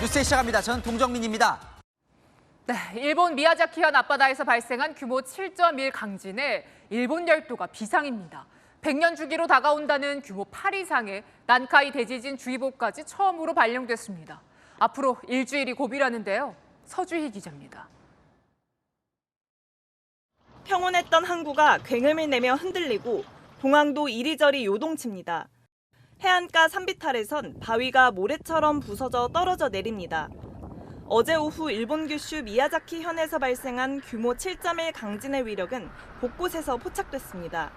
뉴스 시작합니다. 저는 동정민입니다. 네, 일본 미야자키현 앞바다에서 발생한 규모 7.1 강진에 일본 열도가 비상입니다. 100년 주기로 다가온다는 규모 8 이상의 난카이 대지진 주의보까지 처음으로 발령됐습니다. 앞으로 일주일이 고비라는데요. 서주희 기자입니다. 평온했던 항구가 굉음을 내며 흔들리고 공항도 이리저리 요동칩니다. 해안가 산비탈에선 바위가 모래처럼 부서져 떨어져 내립니다. 어제 오후 일본 규슈 미야자키 현에서 발생한 규모 7.1 강진의 위력은 곳곳에서 포착됐습니다.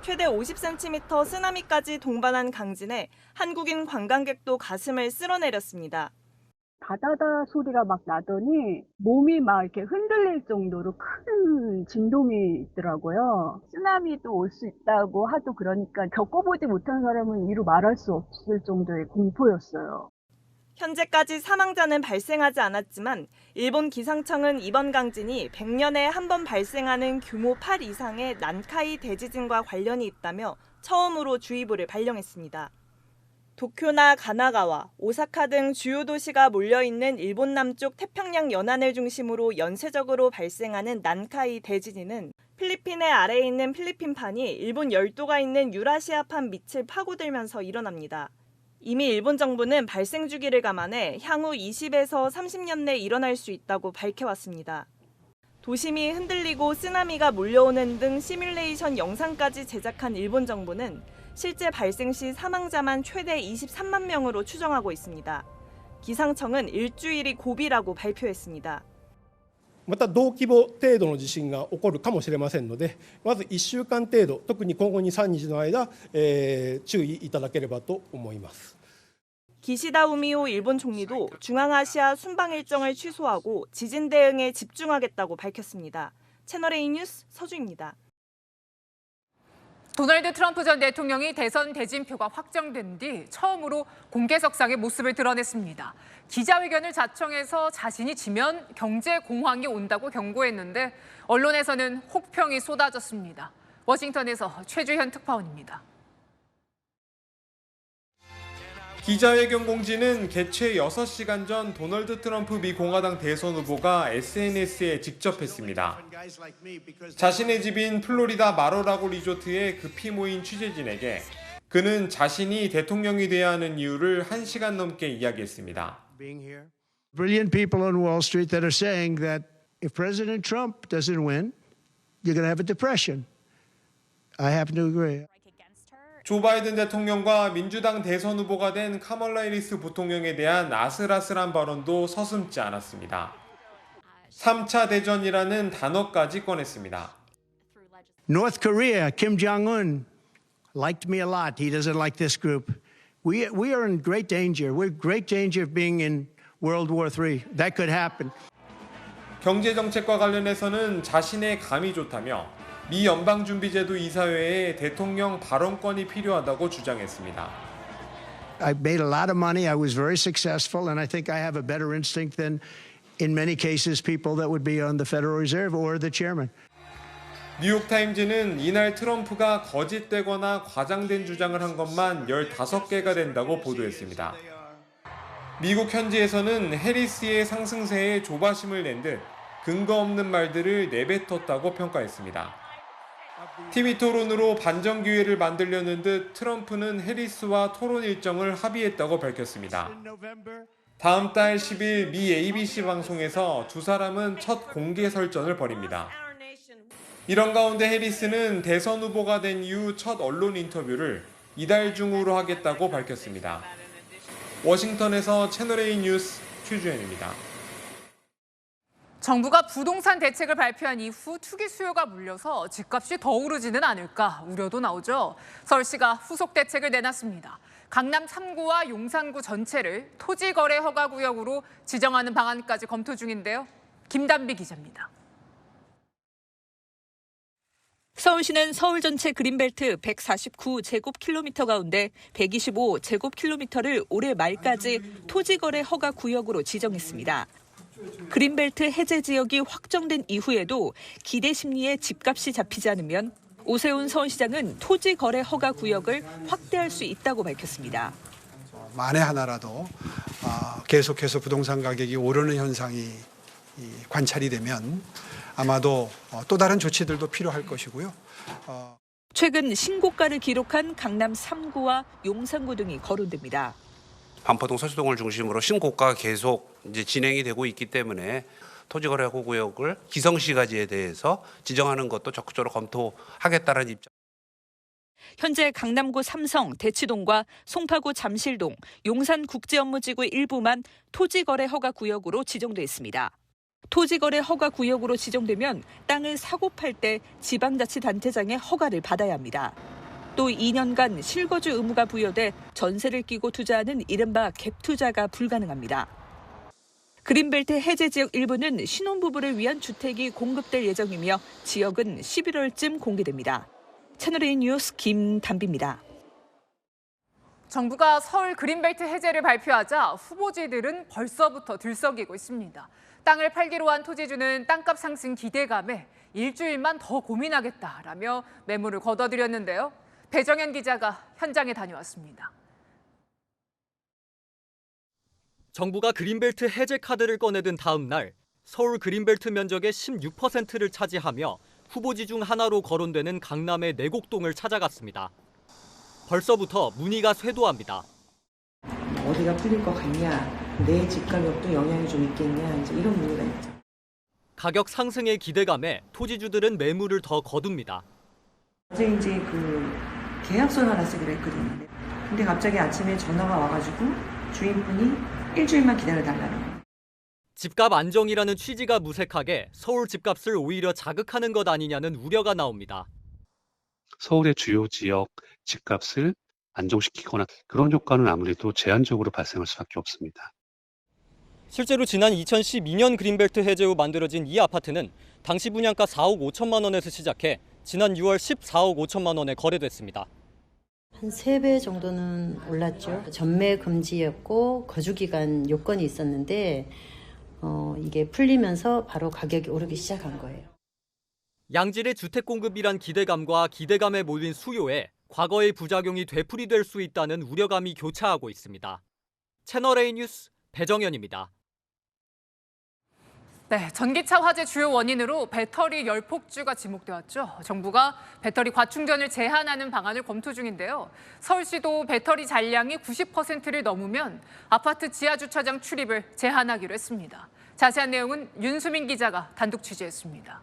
최대 50cm 쓰나미까지 동반한 강진에 한국인 관광객도 가슴을 쓸어내렸습니다. 다다다 소리가 막 나더니 몸이 막 이렇게 흔들릴 정도로 큰 진동이 있더라고요. 쓰나미도 올 수 있다고 하도 그러니까 겪어보지 못한 사람은 이루 말할 수 없을 정도의 공포였어요. 현재까지 사망자는 발생하지 않았지만 일본 기상청은 이번 강진이 100년에 한 번 발생하는 규모 8 이상의 난카이 대지진과 관련이 있다며 처음으로 주의보를 발령했습니다. 도쿄나 가나가와, 오사카 등 주요 도시가 몰려있는 일본 남쪽 태평양 연안을 중심으로 연쇄적으로 발생하는 난카이 대지진은 필리핀의 아래에 있는 필리핀판이 일본 열도가 있는 유라시아판 밑을 파고들면서 일어납니다. 이미 일본 정부는 발생 주기를 감안해 향후 20에서 30년 내 일어날 수 있다고 밝혀왔습니다. 도심이 흔들리고 쓰나미가 몰려오는 등 시뮬레이션 영상까지 제작한 일본 정부는 실제 발생 시 사망자만 최대 23만 명으로 추정하고 있습니다. 기상청은 일주일이 고비라고 발표했습니다. また同規模程度の地震が起こるかもしれませんので、まず1週間程度、特に今後2、3日の間、注意いただければと思います。 기시다 우미오 일본 총리도 중앙아시아 순방 일정을 취소하고 지진 대응에 집중하겠다고 밝혔습니다. 채널A 뉴스 서주입니다. 도널드 트럼프 전 대통령이 대선 대진표가 확정된 뒤 처음으로 공개석상의 모습을 드러냈습니다. 기자회견을 자청해서 자신이 지면 경제 공황이 온다고 경고했는데 언론에서는 혹평이 쏟아졌습니다. 워싱턴에서 최주현 특파원입니다. 기자회견 공지는 개최 6시간 전 도널드 트럼프 미 공화당 대선 후보가 SNS에 직접 했습니다. 자신의 집인 플로리다 마로라고 리조트에 급히 모인 취재진에게 그는 자신이 대통령이 돼야 하는 이유를 1시간 넘게 이야기했습니다. Brilliant people on Wall Street that are saying that if President Trump doesn't win, you're going to have a depression. I happen to agree. 조 바이든 대통령과 민주당 대선 후보가 된 카멀라 해리스 부통령에 대한 아슬아슬한 발언도 서슴지 않았습니다. 3차 대전이라는 단어까지 꺼냈습니다. North Korea, Kim Jong-un liked me a lot. He doesn't like this group. We are in great danger. We're in great danger of being in World War III. That could happen. 경제 정책과 관련해서는 자신의 감이 좋다며 미 연방준비제도 이사회에 대통령 발언권이 필요하다고 주장했습니다. I made a lot of money. I was very successful, and I think I have a better instinct than, in many cases, people that would be on the Federal Reserve or the chairman. 뉴욕타임즈는 이날 트럼프가 거짓되거나 과장된 주장을 한 것만 15개가 된다고 보도했습니다. 미국 현지에서는 해리스의 상승세에 조바심을 낸 듯 근거 없는 말들을 내뱉었다고 평가했습니다. TV 토론으로 반전 기회를 만들려는 듯 트럼프는 해리스와 토론 일정을 합의했다고 밝혔습니다. 다음 달 10일 미 ABC 방송에서 두 사람은 첫 공개 설전을 벌입니다. 이런 가운데 해리스는 대선 후보가 된 이후 첫 언론 인터뷰를 이달 중으로 하겠다고 밝혔습니다. 워싱턴에서 채널A 뉴스 최주현입니다. 정부가 부동산 대책을 발표한 이후 투기 수요가 몰려서 집값이 더 오르지는 않을까 우려도 나오죠. 서울시가 후속 대책을 내놨습니다. 강남 3구와 용산구 전체를 토지거래 허가구역으로 지정하는 방안까지 검토 중인데요. 김단비 기자입니다. 서울시는 서울 전체 그린벨트 149제곱킬로미터 가운데 125제곱킬로미터를 올해 말까지 토지거래 허가구역으로 지정했습니다. 그린벨트 해제 지역이 확정된 이후에도 기대 심리에 집값이 잡히지 않으면 오세훈 서울시장은 토지 거래 허가 구역을 확대할 수 있다고 밝혔습니다. 만에 하나라도 계속해서 부동산 가격이 오르는 현상이 관찰이 되면 아마도 또 다른 조치들도 필요할 것이고요. 최근 신고가를 기록한 강남 3구와 용산구 등이 거론됩니다. 반포동 서초동을 중심으로 신고가가 계속 이제 진행이 되고 있기 때문에 토지거래 호구역을 기성시가지에 대해서 지정하는 것도 적극적으로 검토하겠다는 입장. 현재 강남구 삼성, 대치동과 송파구 잠실동, 용산 국제업무지구 일부만 토지거래 허가 구역으로 지정돼 있습니다. 토지거래 허가 구역으로 지정되면 땅을 사고 팔 때 지방자치단체장의 허가를 받아야 합니다. 또 2년간 실거주 의무가 부여돼 전세를 끼고 투자하는 이른바 갭투자가 불가능합니다. 그린벨트 해제 지역 일부는 신혼부부를 위한 주택이 공급될 예정이며 지역은 11월쯤 공개됩니다. 채널A 뉴스 김담비입니다. 정부가 서울 그린벨트 해제를 발표하자 후보지들은 벌써부터 들썩이고 있습니다. 땅을 팔기로 한 토지주는 땅값 상승 기대감에 일주일만 더 고민하겠다라며 매물을 거둬들였는데요. 배정현 기자가 현장에 다녀왔습니다. 정부가 그린벨트 해제 카드를 꺼내든 다음 날 서울 그린벨트 면적의 16%를 차지하며 후보지 중 하나로 거론되는 강남의 내곡동을 찾아갔습니다. 벌써부터 문의가 쇄도합니다. 어디가 풀릴 것 같냐, 내 집 가격도 영향이 좀 있겠냐, 이제 이런 문의가 있죠. 가격 상승의 기대감에 토지주들은 매물을 더 거둡니다. 어제 이제 계약서를 하나 쓰기로 했거든요. 근데 갑자기 아침에 전화가 와가지고 주인분이 일주일만 기다려달라는 거예요. 집값 안정이라는 취지가 무색하게 서울 집값을 오히려 자극하는 것 아니냐는 우려가 나옵니다. 서울의 주요 지역 집값을 안정시키거나 그런 효과는 아무래도 제한적으로 발생할 수밖에 없습니다. 실제로 지난 2012년 그린벨트 해제 후 만들어진 이 아파트는 당시 분양가 4억 5천만 원에서 시작해 지난 6월 14억 5천만 원에 거래됐습니다. 한 3배 정도는 올랐죠. 전매 금지였고 거주기간 요건이 있었는데 이게 풀리면서 바로 가격이 오르기 시작한 거예요. 양질의 주택 공급이란 기대감과 기대감에 몰린 수요에 과거의 부작용이 되풀이될 수 있다는 우려감이 교차하고 있습니다. 채널A 뉴스 배정현입니다. 네, 전기차 화재 주요 원인으로 배터리 열폭주가 지목되었죠. 정부가 배터리 과충전을 제한하는 방안을 검토 중인데요. 서울시도 배터리 잔량이 90%를 넘으면 아파트 지하주차장 출입을 제한하기로 했습니다. 자세한 내용은 윤수민 기자가 단독 취재했습니다.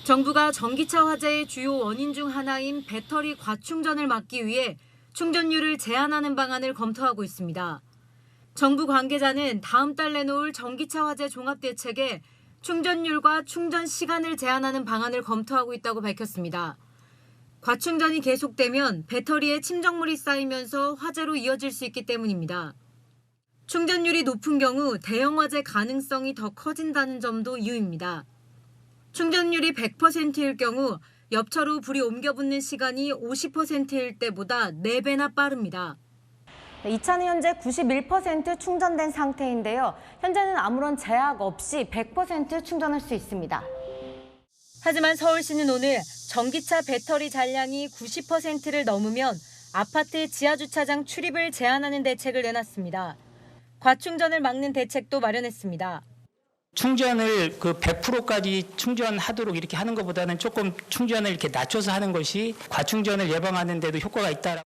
정부가 전기차 화재의 주요 원인 중 하나인 배터리 과충전을 막기 위해 충전율을 제한하는 방안을 검토하고 있습니다. 정부 관계자는 다음 달 내놓을 전기차 화재 종합대책에 충전율과 충전 시간을 제한하는 방안을 검토하고 있다고 밝혔습니다. 과충전이 계속되면 배터리에 침정물이 쌓이면서 화재로 이어질 수 있기 때문입니다. 충전율이 높은 경우 대형 화재 가능성이 더 커진다는 점도 이유입니다. 충전율이 100%일 경우 옆차로 불이 옮겨붙는 시간이 50%일 때보다 4배나 빠릅니다. 이 차는 현재 91% 충전된 상태인데요. 현재는 아무런 제약 없이 100% 충전할 수 있습니다. 하지만 서울시는 오늘 전기차 배터리 잔량이 90%를 넘으면 아파트 지하주차장 출입을 제한하는 대책을 내놨습니다. 과충전을 막는 대책도 마련했습니다. 충전을 100%까지 충전하도록 이렇게 하는 것보다는 조금 충전을 이렇게 낮춰서 하는 것이 과충전을 예방하는 데도 효과가 있다.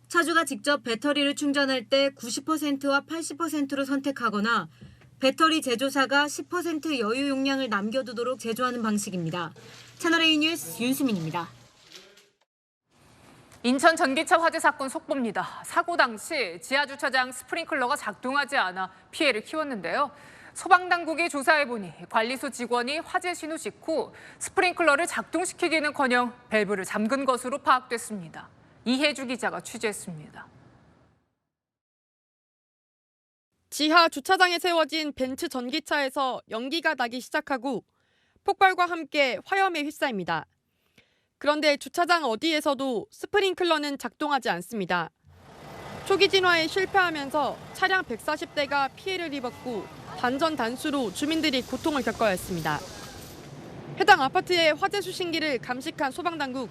차주가 직접 배터리를 충전할 때 90%와 80%로 선택하거나 배터리 제조사가 10% 여유 용량을 남겨두도록 제조하는 방식입니다. 채널A 뉴스 윤수민입니다. 인천 전기차 화재 사건 속보입니다. 사고 당시 지하주차장 스프링클러가 작동하지 않아 피해를 키웠는데요. 소방당국이 조사해보니 관리소 직원이 화재 신호 직후 스프링클러를 작동시키기는커녕 밸브를 잠근 것으로 파악됐습니다. 이혜주 기자가 취재했습니다. 지하 주차장에 세워진 벤츠 전기차에서 연기가 나기 시작하고 폭발과 함께 화염에 휩싸입니다. 그런데 주차장 어디에서도 스프링클러는 작동하지 않습니다. 초기 진화에 실패하면서 차량 140대가 피해를 입었고 단전 단수로 주민들이 고통을 겪어야 했습니다. 해당 아파트의 화재 수신기를 감식한 소방당국,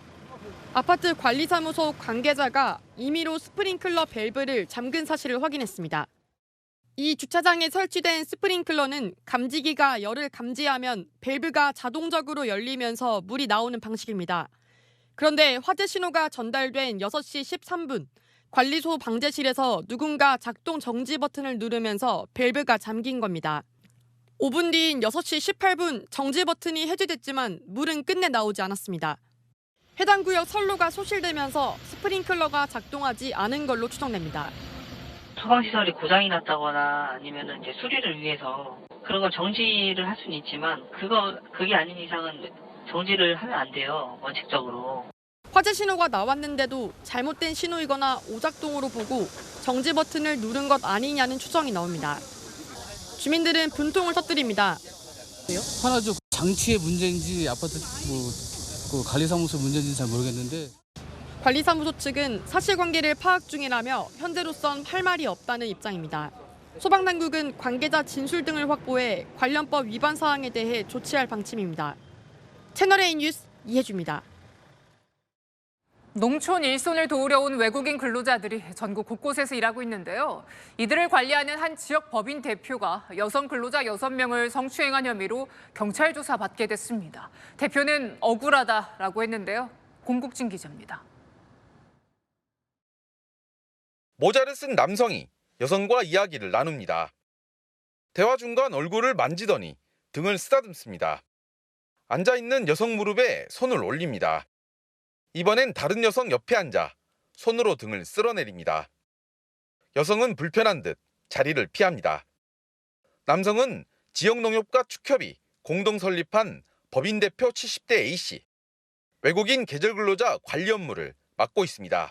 아파트 관리사무소 관계자가 임의로 스프링클러 밸브를 잠근 사실을 확인했습니다. 이 주차장에 설치된 스프링클러는 감지기가 열을 감지하면 밸브가 자동적으로 열리면서 물이 나오는 방식입니다. 그런데 화재 신호가 전달된 6시 13분, 관리소 방제실에서 누군가 작동 정지 버튼을 누르면서 밸브가 잠긴 겁니다. 5분 뒤인 6시 18분 정지 버튼이 해제됐지만 물은 끝내 나오지 않았습니다. 해당 구역 선로가 소실되면서 스프링클러가 작동하지 않은 걸로 추정됩니다. 소방시설이 고장이 났다거나 아니면 이제 수리를 위해서 그런 걸 정지를 할 수는 있지만 그게 아닌 이상은 정지를 하면 안 돼요, 원칙적으로. 화재 신호가 나왔는데도 잘못된 신호이거나 오작동으로 보고 정지 버튼을 누른 것 아니냐는 추정이 나옵니다. 주민들은 분통을 터뜨립니다. 하나죠. 장치의 문제인지 아파트 그 관리사무소 문제인지 잘 모르겠는데. 관리사무소 측은 사실관계를 파악 중이라며 현재로선 할 말이 없다는 입장입니다. 소방당국은 관계자 진술 등을 확보해 관련법 위반 사항에 대해 조치할 방침입니다. 채널A 뉴스 이혜주입니다. 농촌 일손을 도우려 온 외국인 근로자들이 전국 곳곳에서 일하고 있는데요. 이들을 관리하는 한 지역 법인 대표가 여성 근로자 6명을 성추행한 혐의로 경찰 조사받게 됐습니다. 대표는 억울하다라고 했는데요. 공국진 기자입니다. 모자를 쓴 남성이 여성과 이야기를 나눕니다. 대화 중간 얼굴을 만지더니 등을 쓰다듬습니다. 앉아있는 여성 무릎에 손을 올립니다. 이번엔 다른 여성 옆에 앉아 손으로 등을 쓸어내립니다. 여성은 불편한 듯 자리를 피합니다. 남성은 지역농협과 축협이 공동 설립한 법인 대표 70대 A씨, 외국인 계절 근로자 관리 업무를 맡고 있습니다.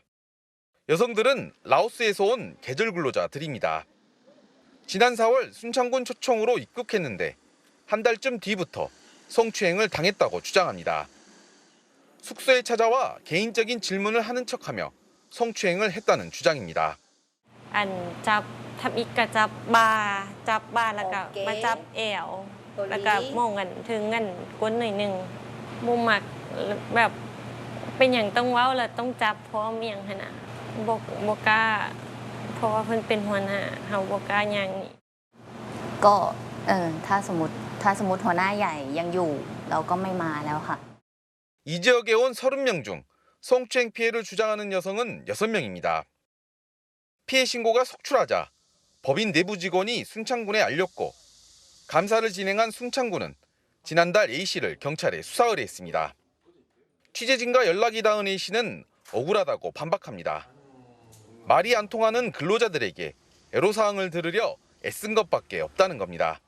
여성들은 라오스에서 온 계절 근로자들입니다. 지난 4월 순창군 초청으로 입국했는데 한 달쯤 뒤부터 성추행을 당했다고 주장합니다. 숙소에 찾아와 개인적인 질문을 하는 척하며 성추행을 했다는 주장입니다. จับทับอีกก็จับบ่าจับบ่าแล้วก็มาจับเอวแล้วก็มองกันถึงกันก้นหน่อยนึงบ่มักแบบเป็นหยังต้องเว้าแล้วต้องจับพร้อมอีหยังหั่นน่ะบ่กล้าเพราะว่าเพิ่นเป็นหัวหน้าเฮาบ่กล้าย่างนี่ก็ถ้าสมมุติหัวหน้าใหญ่ยังอยู่เราก็ไม่มาแล้วค่ะ 이 지역에 온 30명 중 성추행 피해를 주장하는 여성은 6명입니다. 피해 신고가 속출하자 법인 내부 직원이 순창군에 알렸고 감사를 진행한 순창군은 지난달 A씨를 경찰에 수사 의뢰했습니다. 취재진과 연락이 닿은 A씨는 억울하다고 반박합니다. 말이 안 통하는 근로자들에게 애로사항을 들으려 애쓴 것밖에 없다는 겁니다.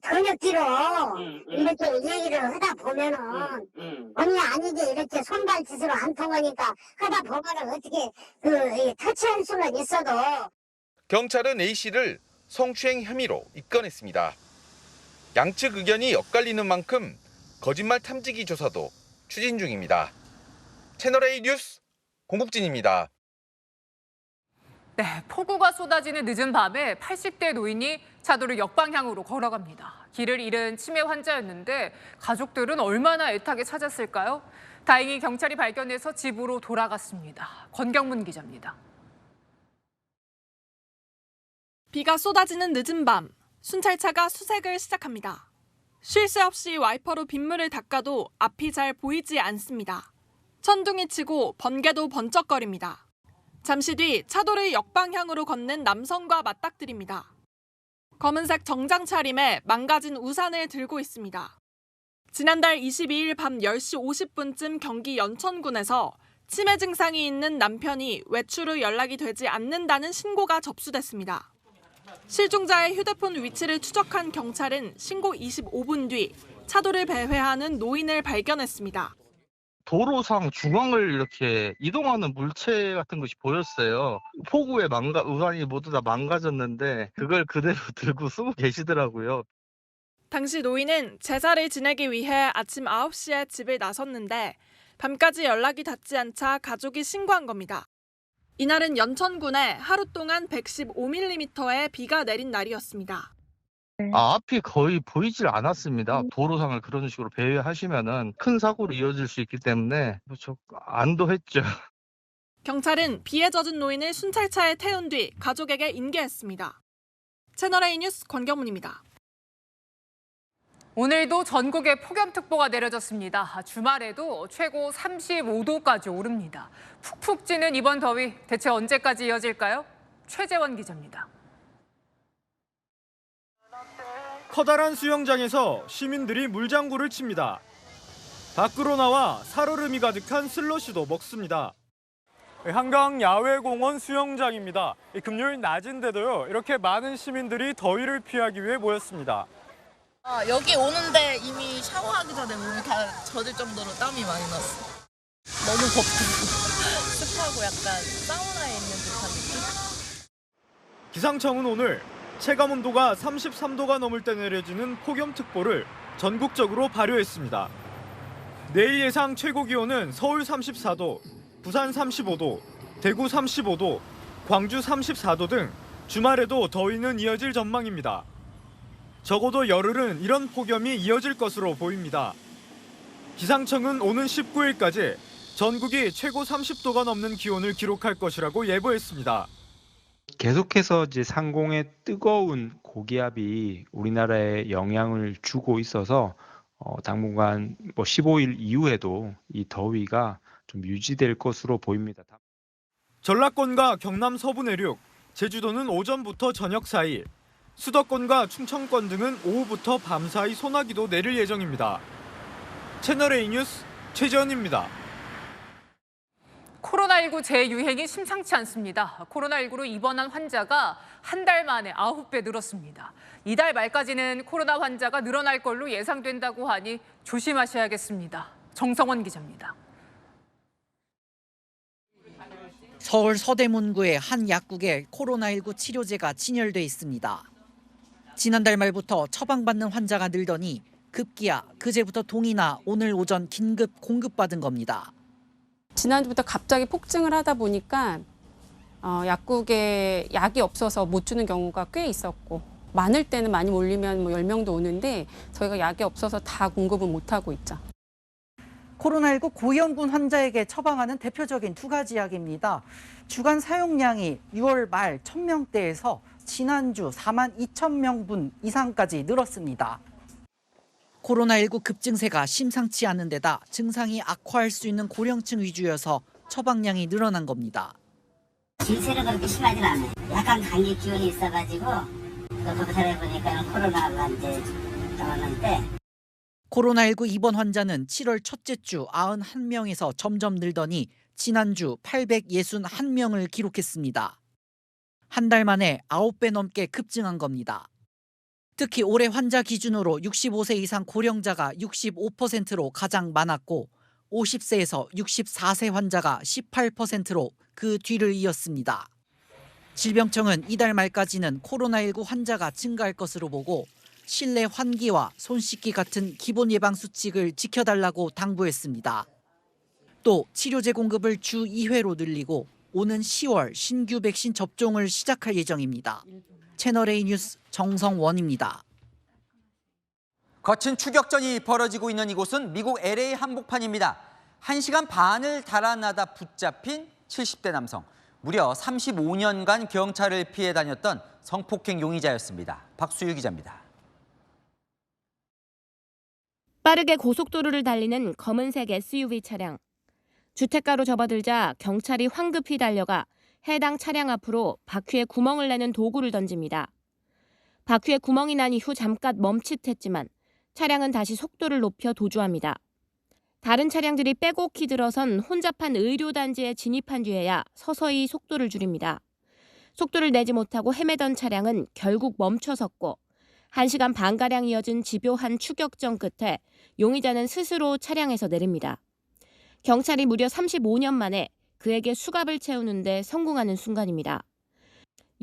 저녁뒤로 이렇게 얘기를 하다 보면은 언니 아니게 이렇게 손발짓으로 안 통하니까 하다 보면은 어떻게 터치할 수는 있어도. 경찰은 A씨를 성추행 혐의로 입건했습니다. 양측 의견이 엇갈리는 만큼 거짓말 탐지기 조사도 추진 중입니다. 채널A 뉴스 공국진입니다. 네, 폭우가 쏟아지는 늦은 밤에 80대 노인이 차도를 역방향으로 걸어갑니다. 길을 잃은 치매 환자였는데 가족들은 얼마나 애타게 찾았을까요? 다행히 경찰이 발견해서 집으로 돌아갔습니다. 권경문 기자입니다. 비가 쏟아지는 늦은 밤, 순찰차가 수색을 시작합니다. 쉴 새 없이 와이퍼로 빗물을 닦아도 앞이 잘 보이지 않습니다. 천둥이 치고 번개도 번쩍거립니다. 잠시 뒤 차도를 역방향으로 걷는 남성과 맞닥뜨립니다. 검은색 정장 차림에 망가진 우산을 들고 있습니다. 지난달 22일 밤 10시 50분쯤 경기 연천군에서 치매 증상이 있는 남편이 외출 후 연락이 되지 않는다는 신고가 접수됐습니다. 실종자의 휴대폰 위치를 추적한 경찰은 신고 25분 뒤 차도를 배회하는 노인을 발견했습니다. 도로상 중앙을 이렇게 이동하는 물체 같은 것이 보였어요. 폭우에 우산이 모두 다 망가졌는데 그걸 그대로 들고 쓰고 계시더라고요. 당시 노인은 제사를 지내기 위해 아침 9시에 집을 나섰는데 밤까지 연락이 닿지 않자 가족이 신고한 겁니다. 이날은 연천군에 하루 동안 115mm의 비가 내린 날이었습니다. 앞이 거의 보이질 않았습니다. 도로상을 그런 식으로 배회하시면은 큰 사고로 이어질 수 있기 때문에 저 안도했죠. 경찰은 비에 젖은 노인을 순찰차에 태운 뒤 가족에게 인계했습니다. 채널A 뉴스 권경문입니다. 오늘도 전국에 폭염특보가 내려졌습니다. 주말에도 최고 35도까지 오릅니다. 푹푹 찌는 이번 더위 대체 언제까지 이어질까요? 최재원 기자입니다. 커다란 수영장에서 시민들이 물장구를 칩니다. 밖으로 나와 살얼음이 가득한 슬러시도 먹습니다. 한강 야외공원 수영장입니다. 금요일 낮인데도요, 이렇게 많은 시민들이 더위를 피하기 위해 모였습니다. 여기 오는데 이미 샤워하기 전에 몸이 다 젖을 정도로 땀이 많이 났어. 너무 덥고 습하고 약간 사우나에 있는 듯한 느낌? 기상청은 오늘 체감온도가 33도가 넘을 때 내려지는 폭염특보를 전국적으로 발효했습니다. 내일 예상 최고기온은 서울 34도, 부산 35도, 대구 35도, 광주 34도 등 주말에도 더위는 이어질 전망입니다. 적어도 열흘은 이런 폭염이 이어질 것으로 보입니다. 기상청은 오는 19일까지 전국이 최고 30도가 넘는 기온을 기록할 것이라고 예보했습니다. 계속해서 이제 상공의 뜨거운 고기압이 우리나라에 영향을 주고 있어서 당분간 15일 이후에도 이 더위가 좀 유지될 것으로 보입니다. 전라권과 경남 서부 내륙, 제주도는 오전부터 저녁 사이, 수도권과 충청권 등은 오후부터 밤 사이 소나기도 내릴 예정입니다. 채널A 뉴스 최재원입니다. 코로나19 재유행이 심상치 않습니다. 코로나19로 입원한 환자가 한 달 만에 9배 늘었습니다. 이달 말까지는 코로나 환자가 늘어날 걸로 예상된다고 하니 조심하셔야겠습니다. 정성원 기자입니다. 서울 서대문구의 한 약국에 코로나19 치료제가 진열돼 있습니다. 지난달 말부터 처방받는 환자가 늘더니 급기야 그제부터 동이나 오늘 오전 긴급 공급받은 겁니다. 지난주부터 갑자기 폭증을 하다 보니까 약국에 약이 없어서 못 주는 경우가 꽤 있었고, 많을 때는 많이 몰리면 10명도 오는데 저희가 약이 없어서 다 공급은 못하고 있죠. 코로나19 고위험군 환자에게 처방하는 대표적인 두 가지 약입니다. 주간 사용량이 6월 말 1,000명대에서 지난주 4만 2천 명분 이상까지 늘었습니다. 코로나19 급증세가 심상치 않은 데다 증상이 악화할 수 있는 고령층 위주여서 처방량이 늘어난 겁니다. 증세는 그렇게 심하진 않아요. 약간 감기 기운이 있어가지고 검사해보니까 코로나가 이제 나왔는데. 코로나19 입원 환자는 7월 첫째 주 91명에서 점점 늘더니 지난주 861명을 기록했습니다. 한 달 만에 9배 넘게 급증한 겁니다. 특히 올해 환자 기준으로 65세 이상 고령자가 65%로 가장 많았고 50세에서 64세 환자가 18%로 그 뒤를 이었습니다. 질병청은 이달 말까지는 코로나19 환자가 증가할 것으로 보고 실내 환기와 손 씻기 같은 기본 예방 수칙을 지켜달라고 당부했습니다. 또 치료제 공급을 주 2회로 늘리고 오는 10월 신규 백신 접종을 시작할 예정입니다. 채널A 뉴스 정성원입니다. 거친 추격전이 벌어지고 있는 이곳은 미국 LA 한복판입니다. 1시간 반을 달아나다 붙잡힌 70대 남성. 무려 35년간 경찰을 피해 다녔던 성폭행 용의자였습니다. 박수유 기자입니다. 빠르게 고속도로를 달리는 검은색 SUV 차량. 주택가로 접어들자 경찰이 황급히 달려가 해당 차량 앞으로 바퀴에 구멍을 내는 도구를 던집니다. 바퀴에 구멍이 난 이후 잠깐 멈칫했지만 차량은 다시 속도를 높여 도주합니다. 다른 차량들이 빼곡히 들어선 혼잡한 의료단지에 진입한 뒤에야 서서히 속도를 줄입니다. 속도를 내지 못하고 헤매던 차량은 결국 멈춰섰고 1시간 반가량 이어진 집요한 추격전 끝에 용의자는 스스로 차량에서 내립니다. 경찰이 무려 35년 만에 그에게 수갑을 채우는데 성공하는 순간입니다.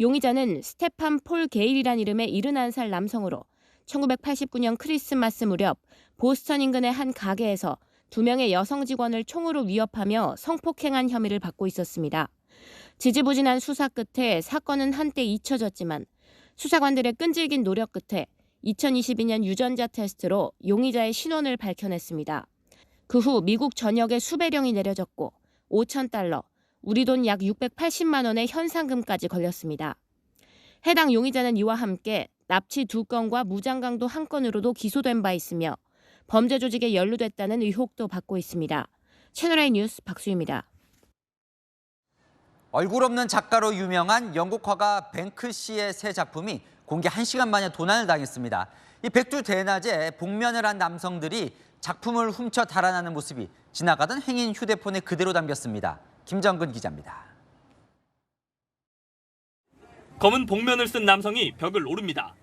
용의자는 스테판 폴 게일이란 이름의 71살 남성으로 1989년 크리스마스 무렵 보스턴 인근의 한 가게에서 2명의 여성 직원을 총으로 위협하며 성폭행한 혐의를 받고 있었습니다. 지지부진한 수사 끝에 사건은 한때 잊혀졌지만 수사관들의 끈질긴 노력 끝에 2022년 유전자 테스트로 용의자의 신원을 밝혀냈습니다. 그 후 미국 전역에 수배령이 내려졌고 5,000달러, 우리 돈 약 680만 원의 현상금까지 걸렸습니다. 해당 용의자는 이와 함께 납치 2건과 무장강도 1건으로도 기소된 바 있으며 범죄 조직에 연루됐다는 의혹도 받고 있습니다. 채널A 뉴스 박수희입니다. 얼굴 없는 작가로 유명한 영국 화가 뱅크시의 새 작품이 공개 1시간 만에 도난을 당했습니다. 이 백두 대낮에 복면을 한 남성들이 작품을 훔쳐 달아나는 모습이 지나가던 행인 휴대폰에 그대로 담겼습니다. 김정근 기자입니다. 검은 복면을 쓴 남성이 벽을 오릅니다.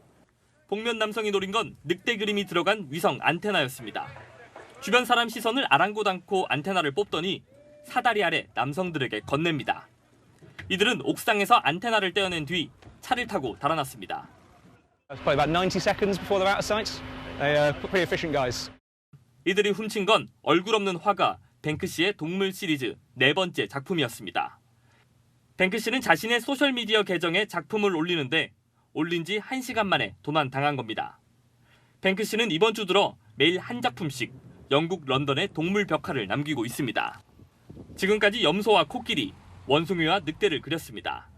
복면 남성이 노린 건 늑대 그림이 들어간 위성 안테나였습니다. 주변 사람 시선을 아랑곳 않고 안테나를 뽑더니 사다리 아래 남성들에게 건넵니다. 이들은 옥상에서 안테나를 떼어낸 뒤 차를 타고 달아났습니다. 이들이 훔친 건 얼굴 없는 화가 뱅크시의 동물 시리즈 4번째 작품이었습니다. 뱅크시는 자신의 소셜미디어 계정에 작품을 올리는데 올린 지 1시간 만에 도난당한 겁니다. 뱅크시는 이번 주 들어 매일 한 작품씩 영국 런던의 동물 벽화를 남기고 있습니다. 지금까지 염소와 코끼리, 원숭이와 늑대를 그렸습니다.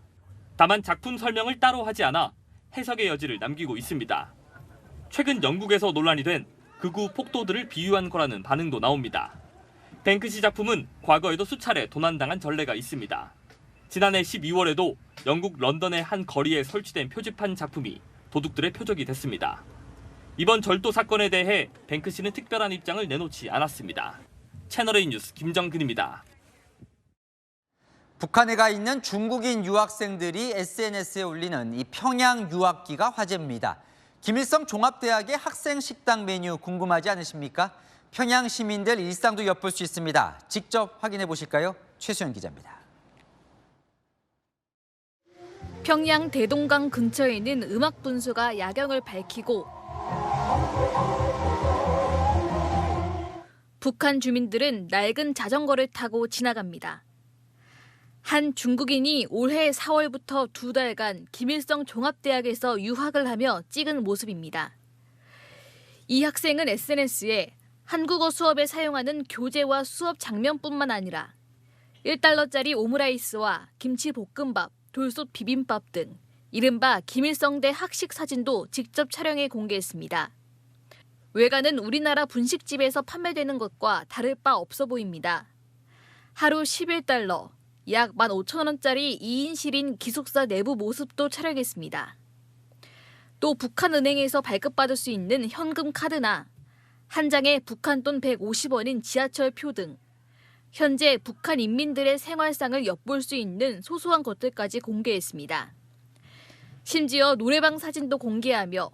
다만 작품 설명을 따로 하지 않아 해석의 여지를 남기고 있습니다. 최근 영국에서 논란이 된 극우 폭도들을 비유한 거라는 반응도 나옵니다. 뱅크시 작품은 과거에도 수차례 도난당한 전례가 있습니다. 지난해 12월에도 영국 런던의 한 거리에 설치된 표지판 작품이 도둑들의 표적이 됐습니다. 이번 절도 사건에 대해 뱅크시는 특별한 입장을 내놓지 않았습니다. 채널A 뉴스 김정근입니다. 북한에 가 있는 중국인 유학생들이 SNS에 올리는 이 평양 유학기가 화제입니다. 김일성 종합대학의 학생 식당 메뉴 궁금하지 않으십니까? 평양 시민들 일상도 엿볼 수 있습니다. 직접 확인해 보실까요? 최수연 기자입니다. 평양 대동강 근처에 있는 음악 분수가 야경을 밝히고 북한 주민들은 낡은 자전거를 타고 지나갑니다. 한 중국인이 올해 4월부터 2달간 김일성 종합대학에서 유학을 하며 찍은 모습입니다. 이 학생은 SNS에 한국어 수업에 사용하는 교재와 수업 장면뿐만 아니라 1달러짜리 오므라이스와 김치볶음밥, 돌솥 비빔밥 등 이른바 김일성대 학식 사진도 직접 촬영해 공개했습니다. 외관은 우리나라 분식집에서 판매되는 것과 다를 바 없어 보입니다. 하루 11달러, 약 15,000원짜리 2인실인 기숙사 내부 모습도 촬영했습니다. 또 북한은행에서 발급받을 수 있는 현금 카드나 한 장에 북한 돈 150원인 지하철표 등 현재 북한 인민들의 생활상을 엿볼 수 있는 소소한 것들까지 공개했습니다. 심지어 노래방 사진도 공개하며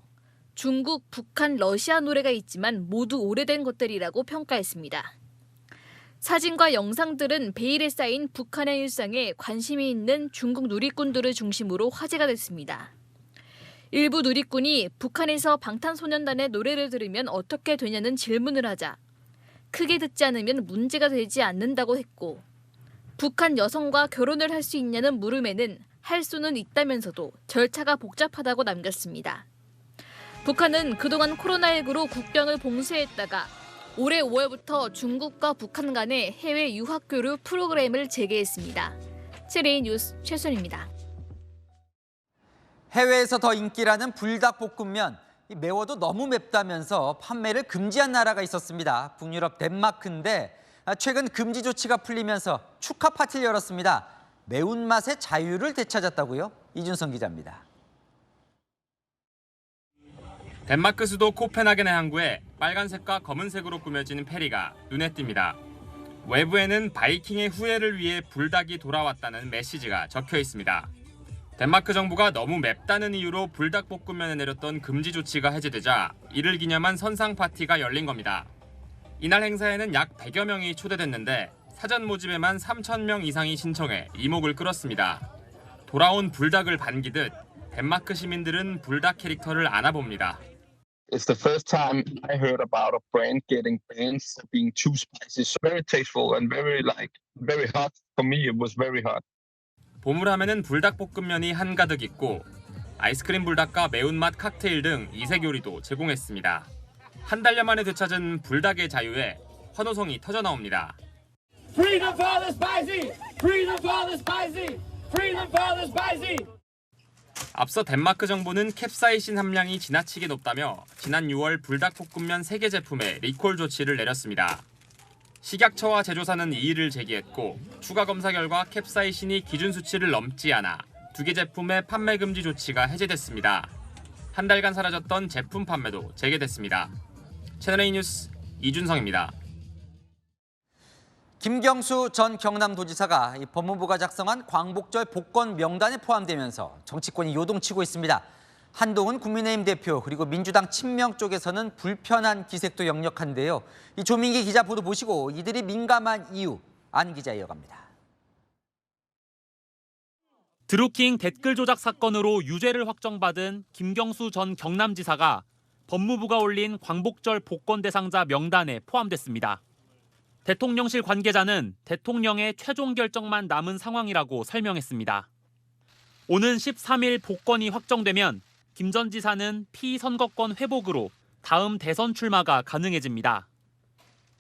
중국, 북한, 러시아 노래가 있지만 모두 오래된 것들이라고 평가했습니다. 사진과 영상들은 베일에 쌓인 북한의 일상에 관심이 있는 중국 누리꾼들을 중심으로 화제가 됐습니다. 일부 누리꾼이 북한에서 방탄소년단의 노래를 들으면 어떻게 되냐는 질문을 하자 크게 듣지 않으면 문제가 되지 않는다고 했고 북한 여성과 결혼을 할 수 있냐는 물음에는 할 수는 있다면서도 절차가 복잡하다고 남겼습니다. 북한은 그동안 코로나19로 국경을 봉쇄했다가 올해 5월부터 중국과 북한 간의 해외 유학 교류 프로그램을 재개했습니다. 채널A 뉴스 최순입니다. 해외에서 더 인기라는 불닭볶음면. 매워도 너무 맵다면서 판매를 금지한 나라가 있었습니다. 북유럽 덴마크인데 최근 금지 조치가 풀리면서 축하 파티를 열었습니다. 매운맛의 자유를 되찾았다고요? 이준성 기자입니다. 덴마크 수도 코펜하겐의 항구에 빨간색과 검은색으로 꾸며진 페리가 눈에 띕니다. 외부에는 바이킹의 후예를 위해 불닭이 돌아왔다는 메시지가 적혀 있습니다. 덴마크 정부가 너무 맵다는 이유로 불닭볶음면에 내렸던 금지 조치가 해제되자 이를 기념한 선상 파티가 열린 겁니다. 이날 행사에는 약 100여 명이 초대됐는데 사전 모집에만 3,000명 이상이 신청해 이목을 끌었습니다. 돌아온 불닭을 반기듯 덴마크 시민들은 불닭 캐릭터를 안아봅니다. It's the first time I heard about a brand getting banned for being too spicy. So very tasteful and very hot. For me, it was very hot. 보물함에는 불닭볶음면이 한가득 있고 아이스크림 불닭과 매운맛 칵테일 등 이색 요리도 제공했습니다. 한 달여 만에 되찾은 불닭의 자유에 환호성이 터져나옵니다. Freedom for the spicy! Freedom for the spicy! Freedom for the spicy! 앞서 덴마크 정부는 캡사이신 함량이 지나치게 높다며 지난 6월 불닭볶음면 3개 제품에 리콜 조치를 내렸습니다. 식약처와 제조사는 이의를 제기했고 추가 검사 결과 캡사이신이 기준 수치를 넘지 않아 2개 제품의 판매 금지 조치가 해제됐습니다. 한 달간 사라졌던 제품 판매도 재개됐습니다. 채널A 뉴스 이준성입니다. 김경수 전 경남도지사가 법무부가 작성한 광복절 복권 명단에 포함되면서 정치권이 요동치고 있습니다. 한동훈 국민의힘 대표 그리고 민주당 친명 쪽에서는 불편한 기색도 역력한데요. 이 조민기 기자 보도 보시고 이들이 민감한 이유 안 기자 이어갑니다. 드루킹 댓글 조작 사건으로 유죄를 확정받은 김경수 전 경남지사가 법무부가 올린 광복절 복권 대상자 명단에 포함됐습니다. 대통령실 관계자는 대통령의 최종 결정만 남은 상황이라고 설명했습니다. 오는 13일 복권이 확정되면 김 전 지사는 피선거권 회복으로 다음 대선 출마가 가능해집니다.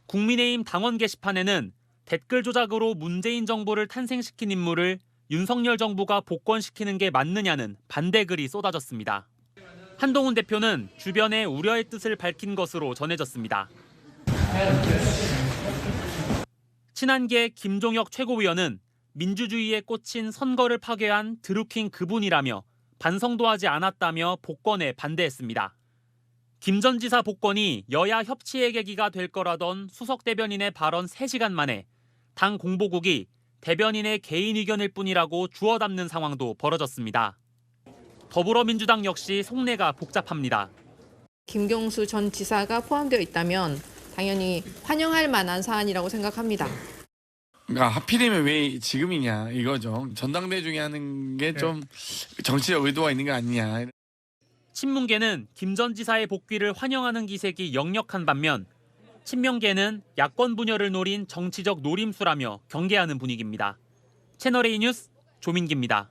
국민의힘 당원 게시판에는 댓글 조작으로 문재인 정부를 탄생시킨 인물을 윤석열 정부가 복권시키는 게 맞느냐는 반대 글이 쏟아졌습니다. 한동훈 대표는 주변에 우려의 뜻을 밝힌 것으로 전해졌습니다. 친한계 김종혁 최고위원은 민주주의에 꽂힌 선거를 파괴한 드루킹 그분이라며 반성도 하지 않았다며 복권에 반대했습니다. 김 전 지사 복권이 여야 협치의 계기가 될 거라던 수석 대변인의 발언 3시간 만에 당 공보국이 대변인의 개인 의견일 뿐이라고 주워 담는 상황도 벌어졌습니다. 더불어민주당 역시 속내가 복잡합니다. 김경수 전 지사가 포함되어 있다면 당연히 환영할 만한 사안이라고 생각합니다. 그러니까 하필이면 왜 지금이냐 이거죠. 전당대 중에 하는 게 좀 정치적 의도가 있는 게 아니냐. 친문계는 김 전 지사의 복귀를 환영하는 기색이 역력한 반면 친명계는 야권 분열을 노린 정치적 노림수라며 경계하는 분위기입니다. 채널A 뉴스 조민기입니다.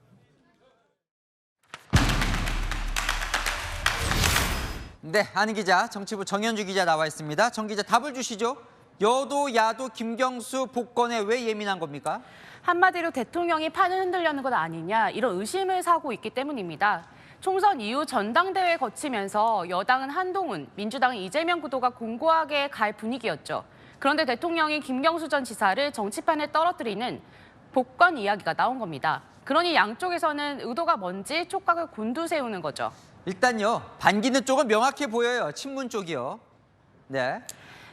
네, 안 기자, 정치부 정현주 기자 나와 있습니다. 정 기자 답을 주시죠. 여도 야도 김경수 복권에 왜 예민한 겁니까? 한마디로 대통령이 판을 흔들려는 것 아니냐 이런 의심을 사고 있기 때문입니다. 총선 이후 전당대회 거치면서 여당은 한동훈, 민주당은 이재명 구도가 공고하게 갈 분위기였죠. 그런데 대통령이 김경수 전 지사를 정치판에 떨어뜨리는 복권 이야기가 나온 겁니다. 그러니 양쪽에서는 의도가 뭔지 촉각을 곤두세우는 거죠. 일단요, 반기는 쪽은 명확해 보여요. 친문 쪽이요. 네.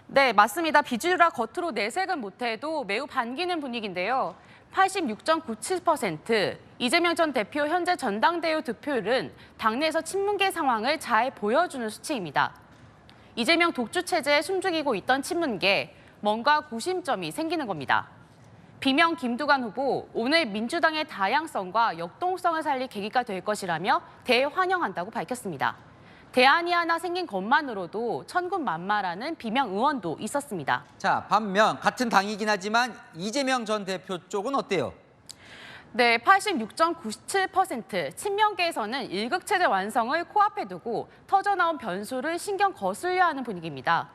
네, 맞습니다. 비주류라 겉으로 내색은 못해도 매우 반기는 분위기인데요. 86.97%, 이재명 전 대표 현재 전당대회 득표율은 당내에서 친문계 상황을 잘 보여주는 수치입니다. 이재명 독주 체제에 숨죽이고 있던 친문계, 뭔가 구심점이 생기는 겁니다. 비명 김두관 후보, 오늘 민주당의 다양성과 역동성을 살릴 계기가 될 것이라며 대환영한다고 밝혔습니다. 대안이 하나 생긴 것만으로도 천군만마라는 비명 의원도 있었습니다. 자, 반면 같은 당이긴 하지만 이재명 전 대표 쪽은 어때요? 네, 86.97%, 친명계에서는 일극체제 완성을 코앞에 두고 터져나온 변수를 신경 거슬려 하는 분위기입니다.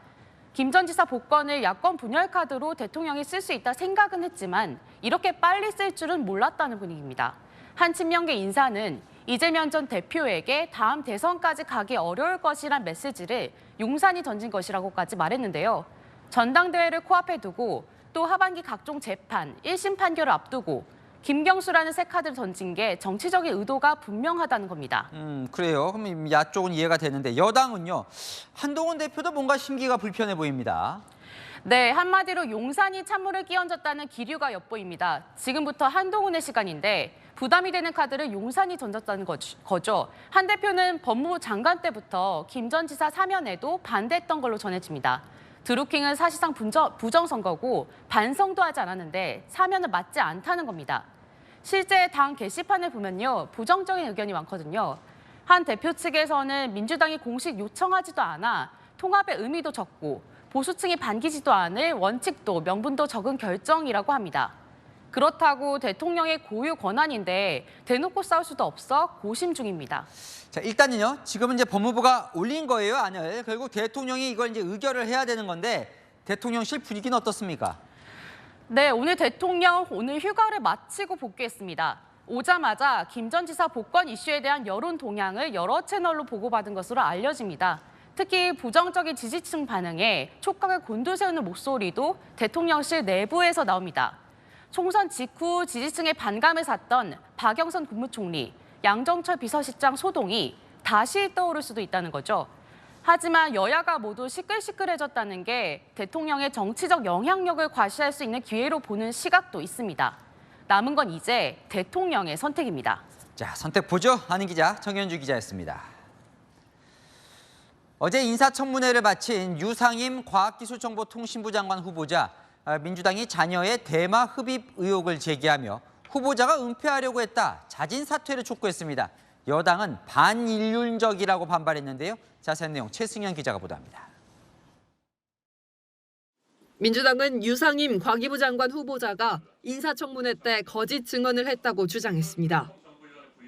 김 전 지사 복권을 야권 분열 카드로 대통령이 쓸 수 있다 생각은 했지만 이렇게 빨리 쓸 줄은 몰랐다는 분위기입니다. 한 친명계 인사는 이재명 전 대표에게 다음 대선까지 가기 어려울 것이란 메시지를 용산이 던진 것이라고까지 말했는데요. 전당대회를 코앞에 두고 또 하반기 각종 재판, 1심 판결을 앞두고 김경수라는 새 카드를 던진 게 정치적인 의도가 분명하다는 겁니다. 그래요. 그럼 야 쪽은 이해가 되는데 여당은요. 한동훈 대표도 뭔가 심기가 불편해 보입니다. 네, 한마디로 용산이 찬물을 끼얹었다는 기류가 엿보입니다. 지금부터 한동훈의 시간인데 부담이 되는 카드를 용산이 던졌다는 거죠. 한 대표는 법무부 장관 때부터 김 전 지사 사면에도 반대했던 걸로 전해집니다. 드루킹은 사실상 부정선거고 반성도 하지 않았는데 사면은 맞지 않다는 겁니다. 실제 당 게시판을 보면요, 부정적인 의견이 많거든요. 한 대표 측에서는 민주당이 공식 요청하지도 않아 통합의 의미도 적고 보수층이 반기지도 않을 원칙도 명분도 적은 결정이라고 합니다. 그렇다고 대통령의 고유 권한인데 대놓고 싸울 수도 없어 고심 중입니다. 자, 일단은요. 지금은 이제 법무부가 올린 거예요, 안을. 결국 대통령이 이걸 이제 의결을 해야 되는 건데 대통령실 분위기는 어떻습니까? 네, 오늘 대통령 오늘 휴가를 마치고 복귀했습니다. 오자마자 김 전 지사 복권 이슈에 대한 여론 동향을 여러 채널로 보고받은 것으로 알려집니다. 특히 부정적인 지지층 반응에 촉각을 곤두세우는 목소리도 대통령실 내부에서 나옵니다. 총선 직후 지지층의 반감을 샀던 박영선 국무총리, 양정철 비서실장 소동이 다시 떠오를 수도 있다는 거죠. 하지만 여야가 모두 시끌시끌해졌다는 게 대통령의 정치적 영향력을 과시할 수 있는 기회로 보는 시각도 있습니다. 남은 건 이제 대통령의 선택입니다. 자, 선택 보죠. 아는 기자 정현주 기자였습니다. 어제 인사청문회를 마친 유상임 과학기술정보통신부 장관 후보자, 민주당이 자녀의 대마 흡입 의혹을 제기하며 후보자가 은폐하려고 했다, 자진 사퇴를 촉구했습니다. 여당은 반인륜적이라고 반발했는데요. 자세한 내용 최승현 기자가 보도합니다. 민주당은 유상임 과기부 장관 후보자가 인사청문회 때 거짓 증언을 했다고 주장했습니다.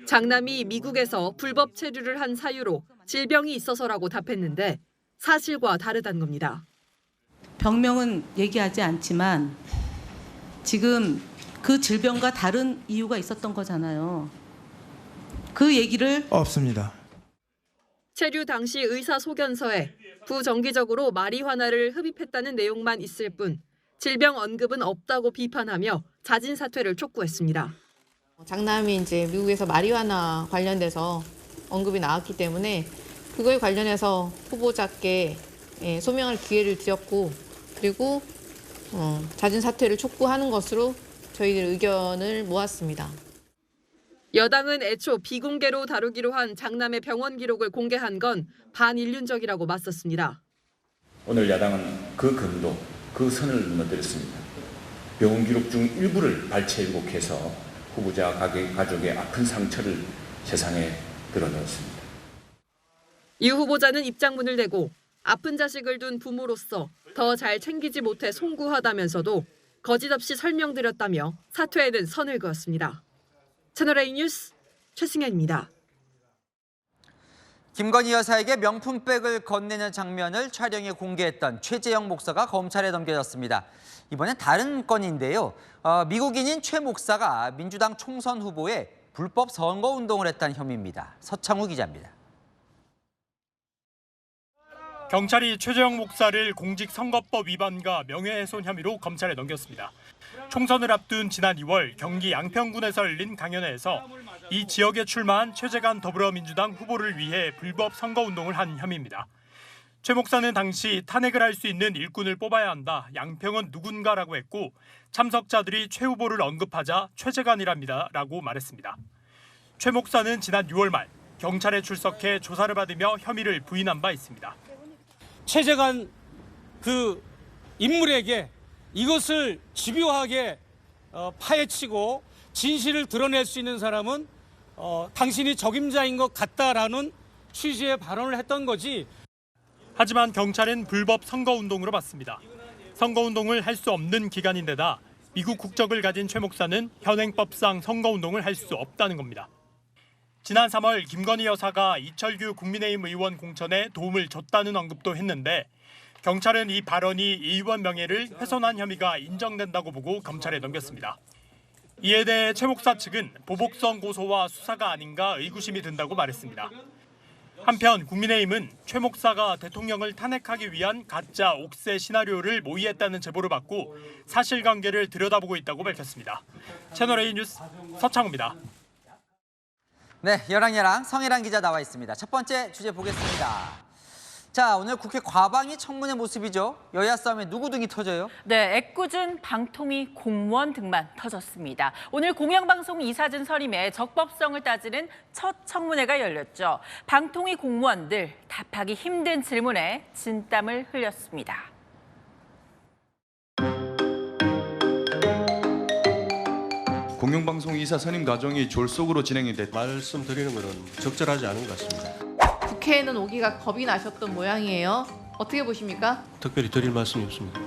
장남이 미국에서 불법 체류를 한 사유로 질병이 있어서라고 답했는데 사실과 다르다는 겁니다. 병명은 얘기하지 않지만 지금 그 질병과 다른 이유가 있었던 거잖아요. 그 얘기를 없습니다. 체류 당시 의사 소견서에 부정기적으로 마리화나를 흡입했다는 내용만 있을 뿐 질병 언급은 없다고 비판하며 자진 사퇴를 촉구했습니다. 장남이 이제 미국에서 마리화나 관련돼서 언급이 나왔기 때문에 그거에 관련해서 후보자께 소명할 기회를 드렸고, 그리고 자진 사퇴를 촉구하는 것으로 저희들 의견을 모았습니다. 여당은 애초 비공개로 다루기로 한 장남의 병원 기록을 공개한 건 반인륜적이라고 맞섰습니다. 오늘 야당은 그 근도, 그 선을 무너뜨렸습니다. 병원 기록 중 일부를 발췌 왜곡해서 후보자 가족의 아픈 상처를 세상에 드러냈습니다. 유 후보자는 입장문을 내고 아픈 자식을 둔 부모로서 더 잘 챙기지 못해 송구하다면서도 거짓없이 설명드렸다며 사퇴에는 선을 그었습니다. 채널A 뉴스 최승현입니다. 김건희 여사에게 명품백을 건네는 장면을 촬영해 공개했던 최재형 목사가 검찰에 넘겨졌습니다. 이번엔 다른 건인데요. 미국인인 최 목사가 민주당 총선 후보에 불법 선거운동을 했다는 혐의입니다. 서창우 기자입니다. 경찰이 최재형 목사를 공직선거법 위반과 명예훼손 혐의로 검찰에 넘겼습니다. 총선을 앞둔 지난 2월 경기 양평군에서 열린 강연회에서 이 지역에 출마한 최재관 더불어민주당 후보를 위해 불법 선거운동을 한 혐의입니다. 최 목사는 당시 탄핵을 할 수 있는 일꾼을 뽑아야 한다, 양평은 누군가라고 했고 참석자들이 최 후보를 언급하자 최재관이랍니다라고 말했습니다. 최 목사는 지난 6월 말 경찰에 출석해 조사를 받으며 혐의를 부인한 바 있습니다. 최재관 그 인물에게 이것을 집요하게 파헤치고 진실을 드러낼 수 있는 사람은 당신이 적임자인 것 같다라는 취지의 발언을 했던 거지. 하지만 경찰은 불법 선거운동으로 봤습니다. 선거운동을 할 수 없는 기간인데다 미국 국적을 가진 최 목사는 현행법상 선거운동을 할 수 없다는 겁니다. 지난 3월 김건희 여사가 이철규 국민의힘 의원 공천에 도움을 줬다는 언급도 했는데 경찰은 이 발언이 의원 명예를 훼손한 혐의가 인정된다고 보고 검찰에 넘겼습니다. 이에 대해 최 목사 측은 보복성 고소와 수사가 아닌가 의구심이 든다고 말했습니다. 한편 국민의힘은 최 목사가 대통령을 탄핵하기 위한 가짜 옥새 시나리오를 모의했다는 제보를 받고 사실관계를 들여다보고 있다고 밝혔습니다. 채널A 뉴스 서창우입니다. 네, 여랑여랑 성혜란 기자 나와 있습니다. 첫 번째 주제 보겠습니다. 자, 오늘 국회 과방위 청문회 모습이죠. 여야 싸움에 누구 등이 터져요? 네, 애꿎은 방통위 공무원 등만 터졌습니다. 오늘 공영방송 이사진 선임의 적법성을 따지는 첫 청문회가 열렸죠. 방통위 공무원들 답하기 힘든 질문에 진땀을 흘렸습니다. 공영방송 이사 선임 과정이 졸속으로 진행이 됐 말씀드리는 것은 적절하지 않은 것 같습니다. 국회에는 오기가 겁이 나셨던 모양이에요. 어떻게 보십니까? 특별히 드릴 말씀이 없습니다.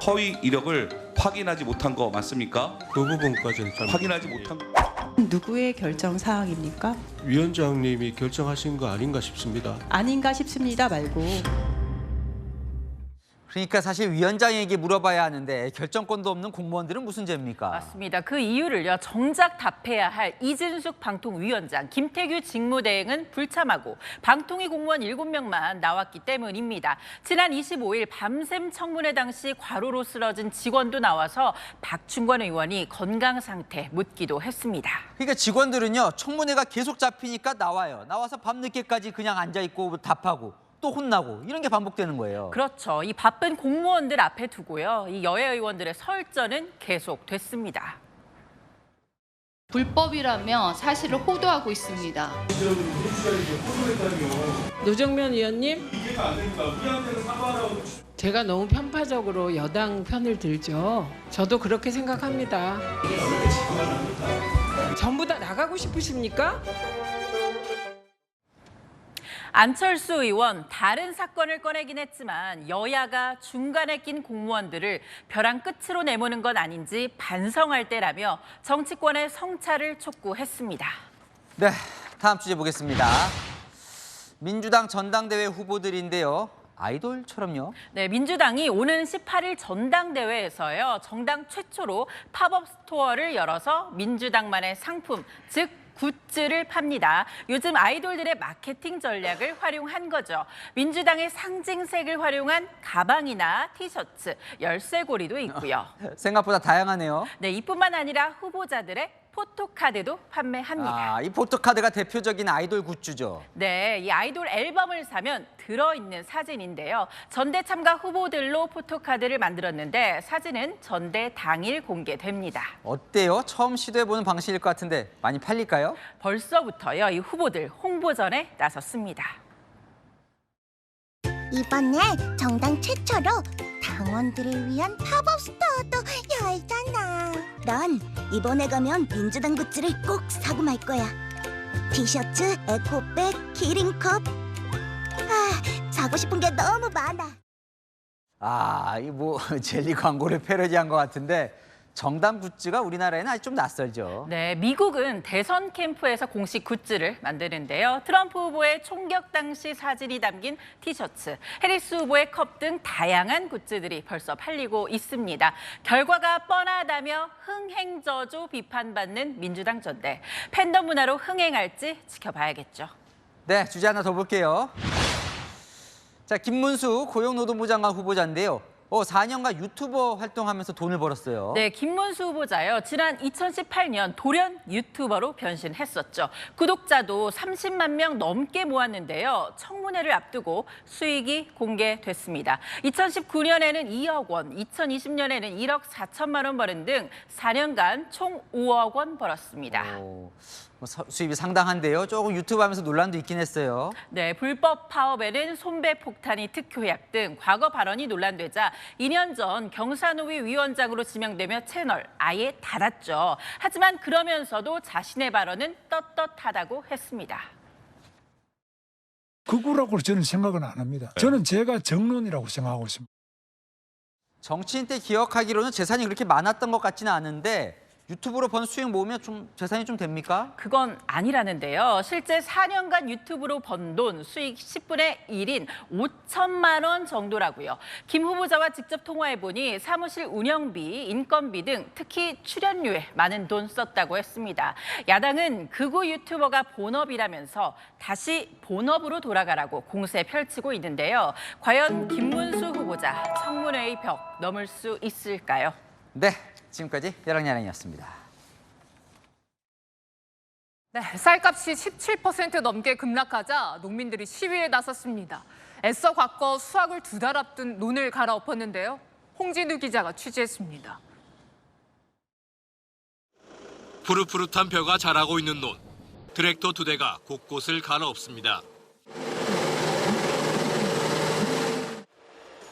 허위 이력을 확인하지 못한 거 맞습니까? 그 부분까지는 잘 확인하지 못한 누구의 결정 사항입니까? 위원장님이 결정하신 거 아닌가 싶습니다. 아닌가 싶습니다 말고. 그러니까 사실 위원장에게 물어봐야 하는데 결정권도 없는 공무원들은 무슨 죄입니까? 맞습니다. 그 이유를요. 정작 답해야 할 이진숙 방통위원장, 김태규 직무대행은 불참하고 방통위 공무원 7명만 나왔기 때문입니다. 지난 25일 밤샘 청문회 당시 과로로 쓰러진 직원도 나와서 박충권 의원이 건강 상태 묻기도 했습니다. 그러니까 직원들은요. 청문회가 계속 잡히니까 나와요. 나와서 밤늦게까지 그냥 앉아있고 답하고 또 혼나고 이런 게 반복되는 거예요. 그렇죠. 이 바쁜 공무원들 앞에 두고요. 이 여야 의원들의 설전은 계속됐습니다. 불법이라며 사실을 호도하고 있습니다. 노정면 의원님, 제가 너무 편파적으로 여당 편을 들죠. 저도 그렇게 생각합니다. 전부 다 나가고 싶으십니까? 안철수 의원, 다른 사건을 꺼내긴 했지만 여야가 중간에 낀 공무원들을 벼랑 끝으로 내모는 건 아닌지 반성할 때라며 정치권의 성찰을 촉구했습니다. 네, 다음 주제 보겠습니다. 민주당 전당대회 후보들인데요. 아이돌처럼요. 네, 민주당이 오는 18일 전당대회에서요. 정당 최초로 팝업 스토어를 열어서 민주당만의 상품, 즉 굿즈를 팝니다. 요즘 아이돌들의 마케팅 전략을 활용한 거죠. 민주당의 상징색을 활용한 가방이나 티셔츠, 열쇠고리도 있고요. 생각보다 다양하네요. 네, 이뿐만 아니라 후보자들의 포토카드도 판매합니다. 이 포토카드가 대표적인 아이돌 굿즈죠. 네, 이 아이돌 앨범을 사면 들어있는 사진인데요. 전대 참가 후보들로 포토카드를 만들었는데 사진은 전대 당일 공개됩니다. 어때요? 처음 시도해보는 방식일 것 같은데 많이 팔릴까요? 벌써부터요, 이 후보들 홍보전에 나섰습니다. 이번에 정당 최초로 당원들을 위한 팝업 스토어도 열잖아. 난 이번에 가면 민주당 굿즈를 꼭 사고 말 거야. 티셔츠, 에코백, 키링컵. 사고 싶은 게 너무 많아. 이 뭐 젤리 광고를 패러디한 것 같은데 정당 굿즈가 우리나라에는 아직 좀 낯설죠. 네, 미국은 대선 캠프에서 공식 굿즈를 만드는데요. 트럼프 후보의 총격 당시 사진이 담긴 티셔츠, 해리스 후보의 컵 등 다양한 굿즈들이 벌써 팔리고 있습니다. 결과가 뻔하다며 흥행저조 비판받는 민주당 전대. 팬덤 문화로 흥행할지 지켜봐야겠죠. 네, 주제 하나 더 볼게요. 자, 김문수 고용노동부 장관 후보자인데요. 4년간 유튜버 활동하면서 돈을 벌었어요. 네, 김문수 후보자요. 지난 2018년 돌연 유튜버로 변신했었죠. 구독자도 30만 명 넘게 모았는데요. 청문회를 앞두고 수익이 공개됐습니다. 2019년에는 2억 원, 2020년에는 1억 4천만 원 버는 등 4년간 총 5억 원 벌었습니다. 수입이 상당한데요. 조금 유튜브 하면서 논란도 있긴 했어요. 네, 불법 파업에는 손배 폭탄이 특효약 등 과거 발언이 논란되자 2년 전 경산호위 위원장으로 지명되며 채널 아예 닫았죠. 하지만 그러면서도 자신의 발언은 떳떳하다고 했습니다. 극우라고 저는 생각은 안 합니다. 저는 제가 정론이라고 생각하고 있습니다. 정치인 때 기억하기로는 재산이 그렇게 많았던 것 같지는 않은데 유튜브로 번 수익 모으면 좀 재산이 좀 됩니까? 그건 아니라는데요. 실제 4년간 유튜브로 번 돈 수익 10분의 1인 5천만 원 정도라고요. 김 후보자와 직접 통화해보니 사무실 운영비, 인건비 등 특히 출연료에 많은 돈 썼다고 했습니다. 야당은 극우 유튜버가 본업이라면서 다시 본업으로 돌아가라고 공세 펼치고 있는데요. 과연 김문수 후보자 청문회의 벽 넘을 수 있을까요? 네. 지금까지 야랑야랑이었습니다. 네, 쌀값이 17% 넘게 급락하자 농민들이 시위에 나섰습니다. 애써 과거 수확을 2달 앞둔 논을 갈아엎었는데요. 홍진우 기자가 취재했습니다. 푸릇푸릇한 벼가 자라고 있는 논. 트랙터 2대가 곳곳을 갈아엎습니다.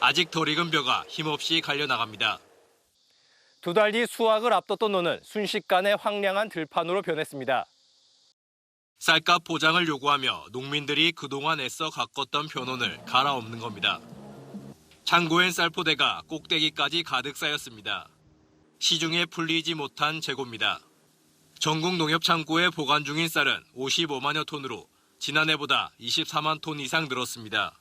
아직 덜 익은 벼가 힘없이 갈려나갑니다. 2달 뒤 수확을 앞뒀던 논은 순식간에 황량한 들판으로 변했습니다. 쌀값 보장을 요구하며 농민들이 그동안 애써 가꿨던 벼논을 갈아엎는 겁니다. 창고엔 쌀포대가 꼭대기까지 가득 쌓였습니다. 시중에 풀리지 못한 재고입니다. 전국 농협 창고에 보관 중인 쌀은 55만여 톤으로 지난해보다 24만 톤 이상 늘었습니다.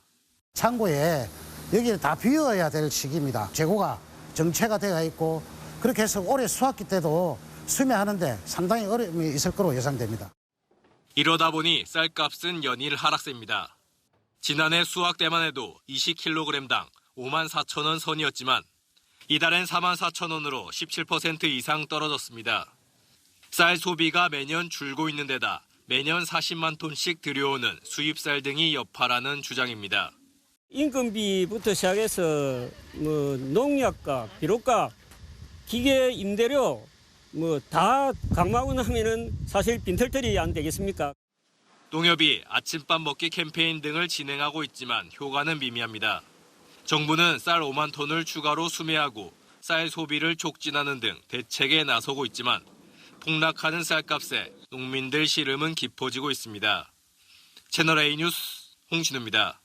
창고에 여기를 다 비워야 될 시기입니다. 재고가 정체가 되어 있고 그렇게 해서 올해 수확기 때도 수매하는데 상당히 어려움이 있을 거로 예상됩니다. 이러다 보니 쌀값은 연일 하락세입니다. 지난해 수확 때만 해도 20kg당 5만 4천 원 선이었지만 이달엔 4만 4천 원으로 17% 이상 떨어졌습니다. 쌀 소비가 매년 줄고 있는 데다 매년 40만 톤씩 들여오는 수입쌀 등이 여파라는 주장입니다. 인건비부터 시작해서 농약값, 비료값, 기계 임대료 다 강마고 나면은 사실 빈털터리 안 되겠습니까? 농협이 아침밥 먹기 캠페인 등을 진행하고 있지만 효과는 미미합니다. 정부는 쌀 5만 톤을 추가로 수매하고 쌀 소비를 촉진하는 등 대책에 나서고 있지만 폭락하는 쌀값에 농민들 시름은 깊어지고 있습니다. 채널A 뉴스 홍진우입니다.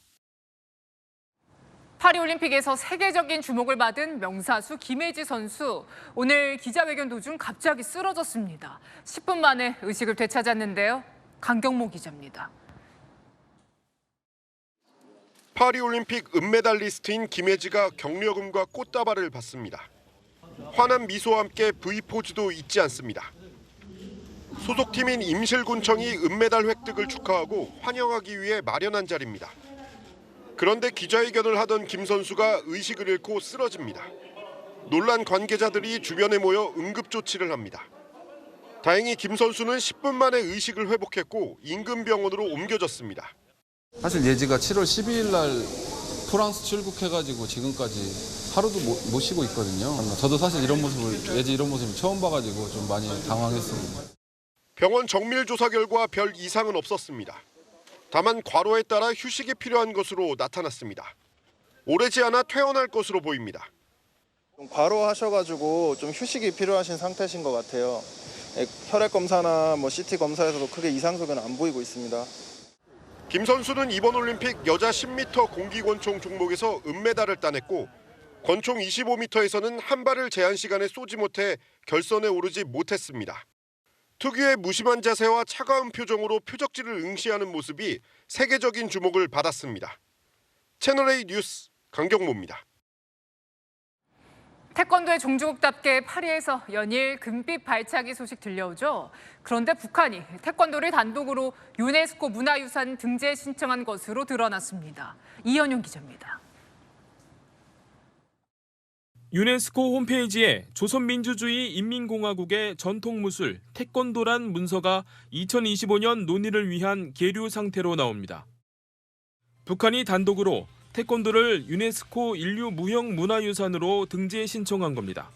파리올림픽에서 세계적인 주목을 받은 명사수 김혜지 선수. 오늘 기자회견 도중 갑자기 쓰러졌습니다. 10분 만에 의식을 되찾았는데요. 강경모 기자입니다. 파리올림픽 은메달리스트인 김혜지가 격려금과 꽃다발을 받습니다. 환한 미소와 함께 V포즈도 잊지 않습니다. 소속팀인 임실군청이 은메달 획득을 축하하고 환영하기 위해 마련한 자리입니다. 그런데 기자회견을 하던 김 선수가 의식을 잃고 쓰러집니다. 놀란 관계자들이 주변에 모여 응급조치를 합니다. 다행히 김 선수는 10분 만에 의식을 회복했고 인근 병원으로 옮겨졌습니다. 사실 예지가 7월 12일 날 프랑스 출국해가지고 지금까지 하루도 못 쉬고 있거든요. 저도 사실 예지 이런 모습을 처음 봐가지고 좀 많이 당황했습니다. 병원 정밀 조사 결과 별 이상은 없었습니다. 다만 과로에 따라 휴식이 필요한 것으로 나타났습니다. 오래지 않아 퇴원할 것으로 보입니다. 과로하셔가지고 좀 휴식이 필요하신 상태신 것 같아요. 혈액 검사나 CT 검사에서도 크게 이상 소견은 안 보이고 있습니다. 김 선수는 이번 올림픽 여자 10m 공기권총 종목에서 은메달을 따냈고 권총 25m에서는 한 발을 제한 시간에 쏘지 못해 결선에 오르지 못했습니다. 특유의 무심한 자세와 차가운 표정으로 표적지를 응시하는 모습이 세계적인 주목을 받았습니다. 채널A 뉴스 강경모입니다. 태권도의 종주국답게 파리에서 연일 금빛 발차기 소식 들려오죠. 그런데 북한이 태권도를 단독으로 유네스코 문화유산 등재 신청한 것으로 드러났습니다. 이현용 기자입니다. 유네스코 홈페이지에 조선민주주의 인민공화국의 전통무술 태권도란 문서가 2025년 논의를 위한 계류 상태로 나옵니다. 북한이 단독으로 태권도를 유네스코 인류무형문화유산으로 등재 신청한 겁니다.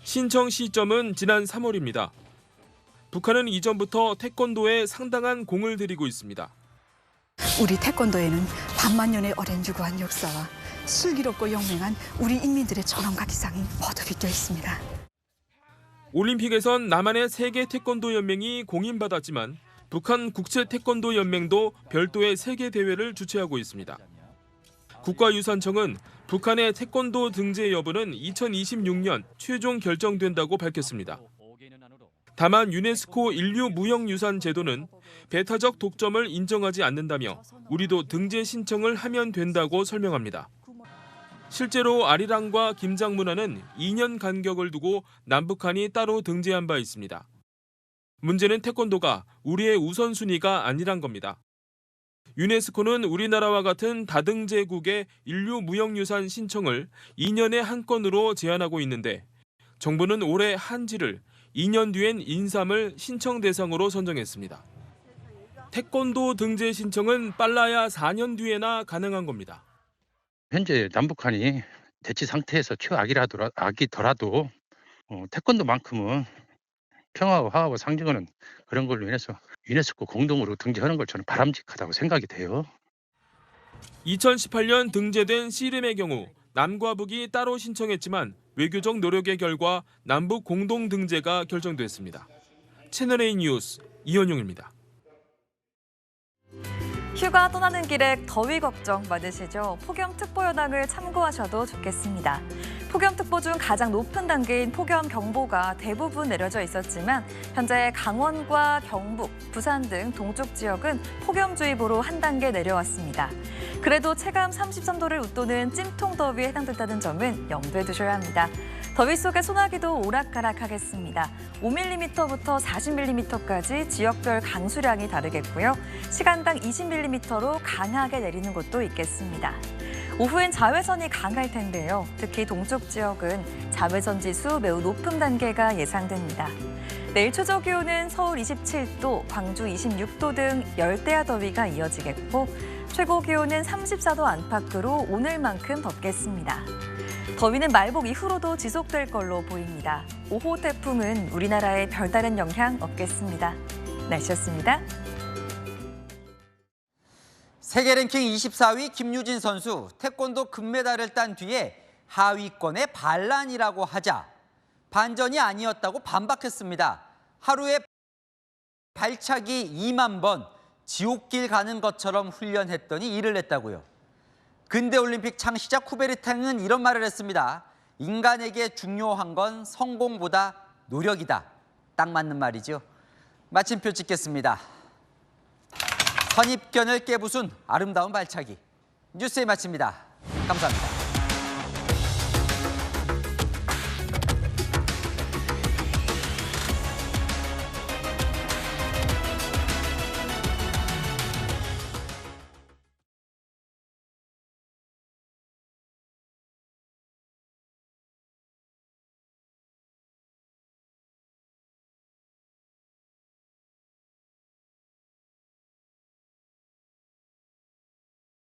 신청 시점은 지난 3월입니다. 북한은 이전부터 태권도에 상당한 공을 들이고 있습니다. 우리 태권도에는 반만년의 오랜 유구한 역사와 슬기롭고 영맹한 우리 인민들의 존엄과 기상이 모두 빗겨 있습니다. 올림픽에선 남한의 세계 태권도 연맹이 공인받았지만 북한 국제 태권도 연맹도 별도의 세계 대회를 주최하고 있습니다. 국가유산청은 북한의 태권도 등재 여부는 2026년 최종 결정된다고 밝혔습니다. 다만 유네스코 인류무형유산 제도는 배타적 독점을 인정하지 않는다며 우리도 등재 신청을 하면 된다고 설명합니다. 실제로 아리랑과 김장문화는 2년 간격을 두고 남북한이 따로 등재한 바 있습니다. 문제는 태권도가 우리의 우선순위가 아니란 겁니다. 유네스코는 우리나라와 같은 다등재국의 인류무형유산 신청을 2년에 한 건으로 제한하고 있는데 정부는 올해 한지를 2년 뒤엔 인삼을 신청 대상으로 선정했습니다. 태권도 등재 신청은 빨라야 4년 뒤에나 가능한 겁니다. 현재 남북한이 대치 상태에서 최악이더라도 태권도만큼은 평화와 화합을 상징하는 그런 걸로 인해서 유네스코 공동으로 등재하는 걸 저는 바람직하다고 생각이 돼요. 2018년 등재된 씨름의 경우 남과 북이 따로 신청했지만 외교적 노력의 결과 남북 공동 등재가 결정됐습니다. 채널A 뉴스 이현용입니다. 휴가 떠나는 길에 더위 걱정 많으시죠? 폭염특보 현황을 참고하셔도 좋겠습니다. 폭염특보 중 가장 높은 단계인 폭염경보가 대부분 내려져 있었지만 현재 강원과 경북, 부산 등 동쪽 지역은 폭염주의보로 한 단계 내려왔습니다. 그래도 체감 33도를 웃도는 찜통더위에 해당된다는 점은 염두에 두셔야 합니다. 더위 속에 소나기도 오락가락하겠습니다. 5mm부터 40mm까지 지역별 강수량이 다르겠고요. 시간당 20mm로 강하게 내리는 곳도 있겠습니다. 오후엔 자외선이 강할 텐데요. 특히 동쪽 지역은 자외선 지수 매우 높은 단계가 예상됩니다. 내일 최저 기온은 서울 27도, 광주 26도 등 열대야 더위가 이어지겠고 최고 기온은 34도 안팎으로 오늘만큼 덥겠습니다. 더위는 말복 이후로도 지속될 걸로 보입니다. 5호 태풍은 우리나라에 별다른 영향 없겠습니다. 날씨였습니다. 세계 랭킹 24위 김유진 선수 태권도 금메달을 딴 뒤에 하위권의 반란이라고 하자 반전이 아니었다고 반박했습니다. 하루에 발차기 2만 번 지옥길 가는 것처럼 훈련했더니 일을 냈다고요. 근대올림픽 창시자 쿠베르탕은 이런 말을 했습니다. 인간에게 중요한 건 성공보다 노력이다. 딱 맞는 말이죠. 마침표 찍겠습니다. 선입견을 깨부순 아름다운 발차기. 뉴스에 마칩니다. 감사합니다.